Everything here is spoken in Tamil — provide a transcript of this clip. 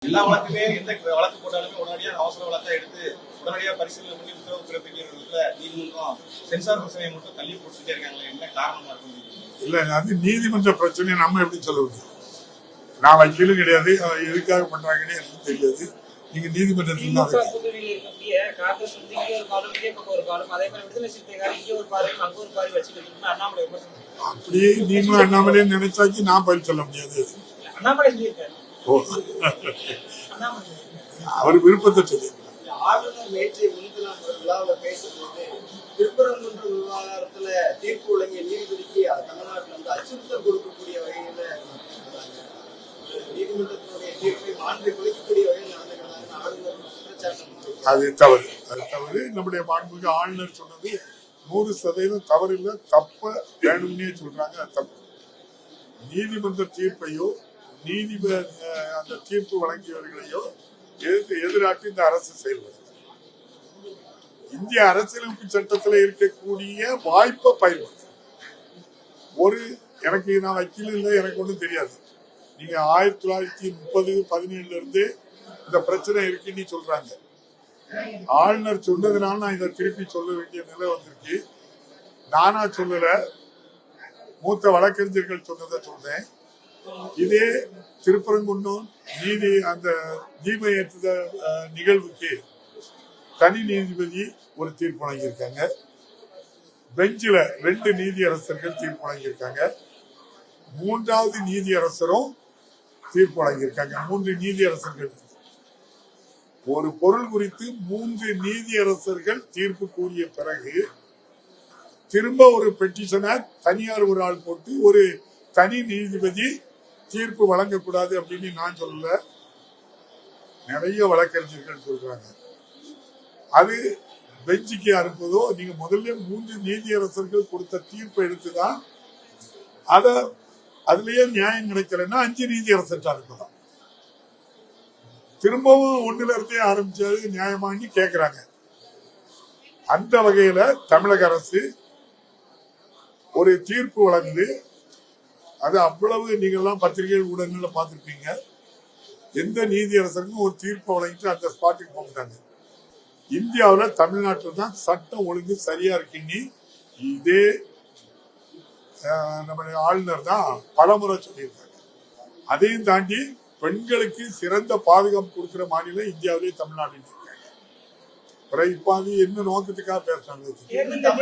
எல்லா வழக்குமே எந்த வழக்கு போட்டாலுமே உடனடியாக அவசர வழக்கா எடுத்து உடனடியாக பரிசீலனை பண்ணி உத்தரவு பிறப்பிக்கிறதுல நீதிமன்றம் சென்சார் பிரச்சனையை மட்டும் தள்ளி போட்டுட்டே இருக்காங்க. என்ன காரணமா இருக்கும்? இல்ல, அது நீதிமன்ற பிரச்சனையை நம்ம எப்படி சொல்ல முடியும்? நான் வக்கீலும் கிடையாது, எதுக்காக பண்றாங்கன்னு எனக்கு தெரியாது. நீங்க நீதிமன்றத்தில் அப்படியே நீங்களும் அண்ணாமலையே நினைச்சாச்சு நான் பதில் சொல்ல முடியாது. அவர் விருப்பத்தை சொல்லி ஆளுநர் நேற்றைய முன்தினம் விழாவில் பேசும்போது திருப்பரங்குன்ற விவகாரத்துல தீர்ப்பு வழங்கிய நீதிபதிக்கு தமிழ்நாட்டில் வந்து அச்சுறுத்தல் கொடுக்கக்கூடிய வகையில நீதிமன்றத்தினுடைய தீர்ப்பை மாற்றி குறைக்கக்கூடிய வகையில் நடந்துக்கிறாங்க ஆளுநர் குற்றச்சாட்டு. அது தவறு. நம்முடைய மாண்புமிகு ஆளுநர் சொன்னது 100% தவறு இல்லை, தப்ப வேணும்னே சொல்றாங்க. தப்பு. நீதிமன்ற தீர்ப்பையோ அந்த தீர்ப்பு வழங்கியவர்களையோ எதிராக இந்த அரசு செயல்படுது. இந்திய அரசியலமைப்பு சட்டத்தில் இருக்கக்கூடிய வாய்ப்பை பயன்படுத்த நான் வக்கீல் இல்லை, எனக்கு ஒன்றும் தெரியாது. நீங்க 1930-17 இருந்து இந்த பிரச்சனை இருக்குன்னு சொல்றாங்க. ஆளுநர் சொன்னதுனால நான் இதை திருப்பி சொல்ல வேண்டிய நிலை வந்திருக்கு. நானா சொல்லல, மூத்த வழக்கறிஞர்கள் சொன்னதை சொல்றேன். இதே திருப்பரங்குன்றம் அந்த தீபயேற்ற நிகழ்வுக்கு தனி நீதிபதி ஒரு தீர்ப்பு வழங்கியிருக்காங்க. பெஞ்சில 2 நீதியரசர்கள் தீர்ப்பு வழங்கியிருக்காங்க. 3வது நீதியரசரும் தீர்ப்பு வழங்கியிருக்காங்க. 3 நீதியரசர்கள் ஒரு பொருள் குறித்து 3 நீதியரசர்கள் தீர்ப்பு கூறிய பிறகு திரும்ப ஒரு பெட்டிஷனை தனியார் ஒரு ஆள் போட்டு ஒரு தனி நீதிபதி தீர்ப்பு வழங்கக்கூடாது அப்படின்னு நான் சொல்லல, நிறைய வழக்கறிஞர்கள் சொல்றாங்க. அது பெஞ்சுக்கு அனுப்புவதோ, நீங்க முதல்ல 3 நீதியரசர்கள் கொடுத்த தீர்ப்பை எடுத்துதான் அதுலயே நியாயம் கிடைக்கலன்னா 5 நீதியரசர்கிட்ட அனுப்பலாம். திரும்பவும் 1ல இருந்தே ஆரம்பிச்சாரு நியாயமானு கேட்கிறாங்க. அந்த வகையில தமிழக அரசு ஒரு தீர்ப்பு வழங்குது. அது அவ்வளவு நீங்கெல்லாம் பத்திரிகை ஊடகங்கள்ல பார்த்திருப்பீங்க. எந்த நீதியரசருக்கும் ஒரு தீர்ப்பை வழங்கிட்டு அந்த ஸ்பாட்டுக்கு போட்டாங்க. இந்தியாவில் தமிழ்நாட்டில் தான் சட்டம் ஒழுங்கு சரியா இருக்குன்னு இதே நம்முடைய ஆளுநர் தான் பலமுறை சொல்லியிருக்காங்க. அதையும் தாண்டி பெண்களுக்கு சிறந்த பாதுகாப்பு கொடுக்கிற மாநிலம் இந்தியாவிலேயே தமிழ்நாடு இருக்காங்க. இப்ப அது என்ன நோக்கத்துக்காக பேசுறாங்க?